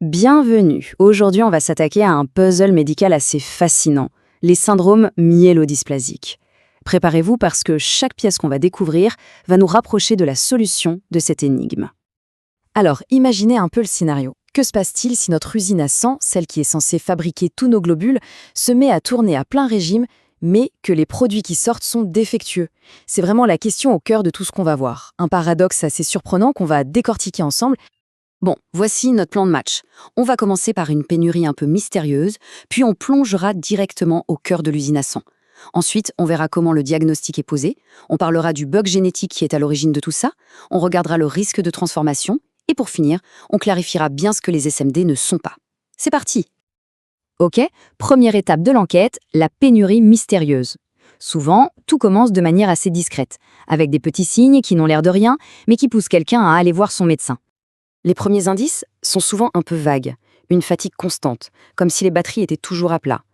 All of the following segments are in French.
Bienvenue. Aujourd'hui, on va s'attaquer à un puzzle médical assez fascinant, les syndromes myélodysplasiques. Préparez-vous parce que chaque pièce qu'on va découvrir va nous rapprocher de la solution de cette énigme. Alors, imaginez un peu le scénario. Que se passe-t-il si notre usine à sang, celle qui est censée fabriquer tous nos globules, se met à tourner à plein régime, mais que les produits qui sortent sont défectueux? C'est vraiment la question au cœur de tout ce qu'on va voir. Un paradoxe assez surprenant qu'on va décortiquer ensemble. Bon, voici notre plan de match. On va commencer par une pénurie un peu mystérieuse, puis on plongera directement au cœur de l'usine à sang. Ensuite, on verra comment le diagnostic est posé, on parlera du bug génétique qui est à l'origine de tout ça, on regardera le risque de transformation, et pour finir, on clarifiera bien ce que les SMD ne sont pas. C'est parti! Ok, première étape de l'enquête, la pénurie mystérieuse. Souvent, tout commence de manière assez discrète, avec des petits signes qui n'ont l'air de rien, mais qui poussent quelqu'un à aller voir son médecin. Les premiers indices sont souvent un peu vagues, une fatigue constante, comme si les batteries étaient toujours à plat,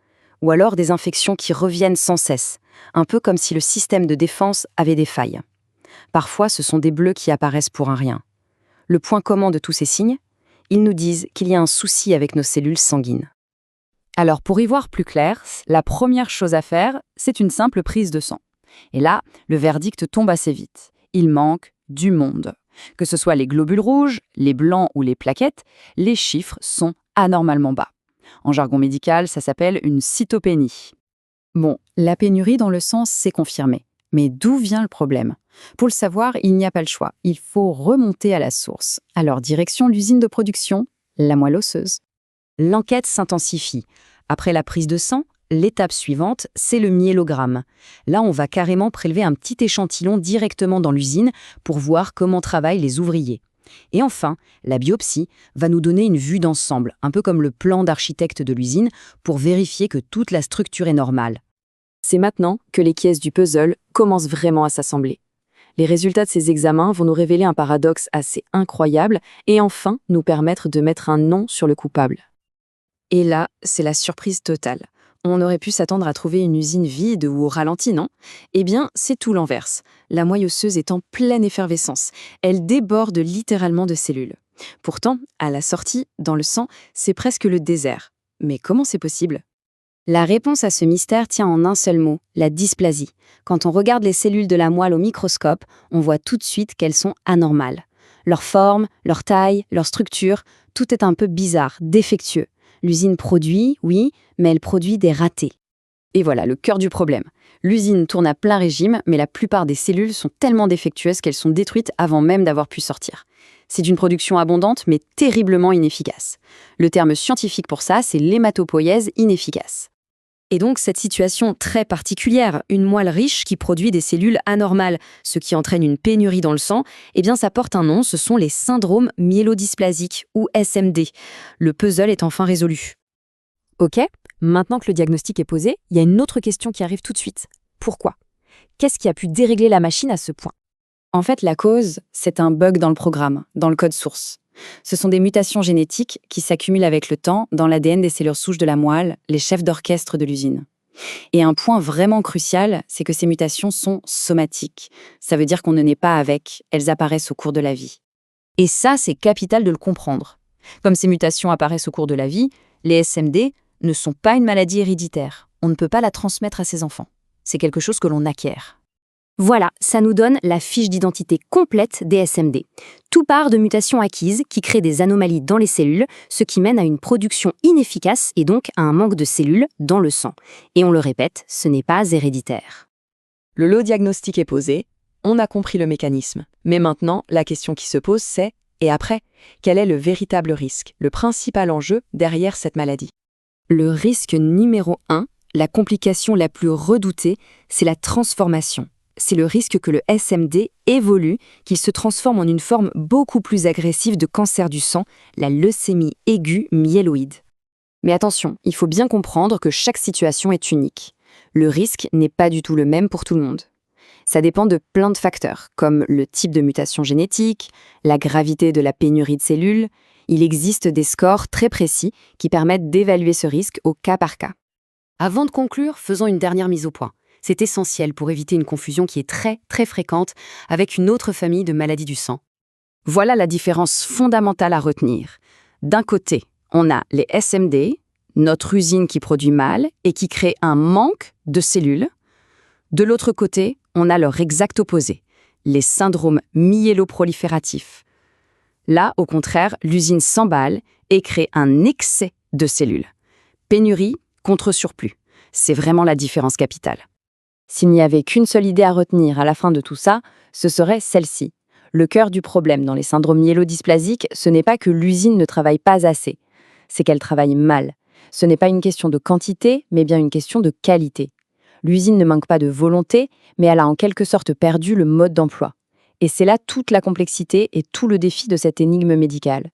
ou alors des infections qui reviennent sans cesse, un peu comme si le système de défense avait des failles. Parfois, ce sont des bleus qui apparaissent pour un rien. Le point commun de tous ces signes, ils nous disent qu'il y a un souci avec nos cellules sanguines. Alors, pour y voir plus clair, la première chose à faire, c'est une simple prise de sang. Et là, le verdict tombe assez vite. Il manque du monde. Que ce soit les globules rouges, les blancs ou les plaquettes, les chiffres sont anormalement bas. En jargon médical, ça s'appelle une cytopénie. Bon, la pénurie dans le sang, c'est confirmé. Mais d'où vient le problème? Pour le savoir, il n'y a pas le choix. Il faut remonter à la source. Alors, direction l'usine de production, la moelle osseuse. L'enquête s'intensifie. Après la prise de sang, l'étape suivante, c'est le myélogramme. Là, on va carrément prélever un petit échantillon directement dans l'usine pour voir comment travaillent les ouvriers. Et enfin, la biopsie va nous donner une vue d'ensemble, un peu comme le plan d'architecte de l'usine, pour vérifier que toute la structure est normale. C'est maintenant que les pièces du puzzle commencent vraiment à s'assembler. Les résultats de ces examens vont nous révéler un paradoxe assez incroyable et enfin nous permettre de mettre un nom sur le coupable. Et là, c'est la surprise totale. On aurait pu s'attendre à trouver une usine vide ou au ralenti, non? Eh bien, c'est tout l'inverse. La moelle osseuse est en pleine effervescence. Elle déborde littéralement de cellules. Pourtant, à la sortie, dans le sang, c'est presque le désert. Mais comment c'est possible? La réponse à ce mystère tient en un seul mot, la dysplasie. Quand on regarde les cellules de la moelle au microscope, on voit tout de suite qu'elles sont anormales. Leur forme, leur taille, leur structure, tout est un peu bizarre, défectueux. L'usine produit, oui, mais elle produit des ratés. Et voilà, le cœur du problème. L'usine tourne à plein régime, mais la plupart des cellules sont tellement défectueuses qu'elles sont détruites avant même d'avoir pu sortir. C'est une production abondante, mais terriblement inefficace. Le terme scientifique pour ça, c'est l'hématopoïèse inefficace. Et donc, cette situation très particulière, une moelle riche qui produit des cellules anormales, ce qui entraîne une pénurie dans le sang, eh bien ça porte un nom, ce sont les syndromes myélodysplasiques, ou SMD. Le puzzle est enfin résolu. Ok, maintenant que le diagnostic est posé, il y a une autre question qui arrive tout de suite. Pourquoi? Qu'est-ce qui a pu dérégler la machine à ce point? En fait, la cause, c'est un bug dans le programme, dans le code source. Ce sont des mutations génétiques qui s'accumulent avec le temps dans l'ADN des cellules souches de la moelle, les chefs d'orchestre de l'usine. Et un point vraiment crucial, c'est que ces mutations sont somatiques. Ça veut dire qu'on ne naît pas avec, elles apparaissent au cours de la vie. Et ça, c'est capital de le comprendre. Comme ces mutations apparaissent au cours de la vie, les SMD ne sont pas une maladie héréditaire. On ne peut pas la transmettre à ses enfants. C'est quelque chose que l'on acquiert. Voilà, ça nous donne la fiche d'identité complète des SMD. Tout part de mutations acquises qui créent des anomalies dans les cellules, ce qui mène à une production inefficace et donc à un manque de cellules dans le sang. Et on le répète, ce n'est pas héréditaire. Le lot diagnostic est posé, on a compris le mécanisme. Mais maintenant, la question qui se pose, c'est « et après ?» Quel est le véritable risque, le principal enjeu derrière cette maladie? Le risque numéro 1, la complication la plus redoutée, c'est la transformation. C'est le risque que le SMD évolue, qu'il se transforme en une forme beaucoup plus agressive de cancer du sang, la leucémie aiguë myéloïde. Mais attention, il faut bien comprendre que chaque situation est unique. Le risque n'est pas du tout le même pour tout le monde. Ça dépend de plein de facteurs, comme le type de mutation génétique, la gravité de la pénurie de cellules. Il existe des scores très précis qui permettent d'évaluer ce risque au cas par cas. Avant de conclure, faisons une dernière mise au point. C'est essentiel pour éviter une confusion qui est très, très fréquente avec une autre famille de maladies du sang. Voilà la différence fondamentale à retenir. D'un côté, On a les SMD, notre usine qui produit mal et qui crée un manque de cellules. De l'autre côté, on a leur exact opposé, les syndromes myéloprolifératifs. Là, au contraire, l'usine s'emballe et crée un excès de cellules. Pénurie contre surplus. C'est vraiment la différence capitale. S'il n'y avait qu'une seule idée à retenir à la fin de tout ça, ce serait celle-ci. Le cœur du problème dans les syndromes myélodysplasiques, ce n'est pas que l'usine ne travaille pas assez, c'est qu'elle travaille mal. Ce n'est pas une question de quantité, mais bien une question de qualité. L'usine ne manque pas de volonté, mais elle a en quelque sorte perdu le mode d'emploi. Et c'est là toute la complexité et tout le défi de cette énigme médicale.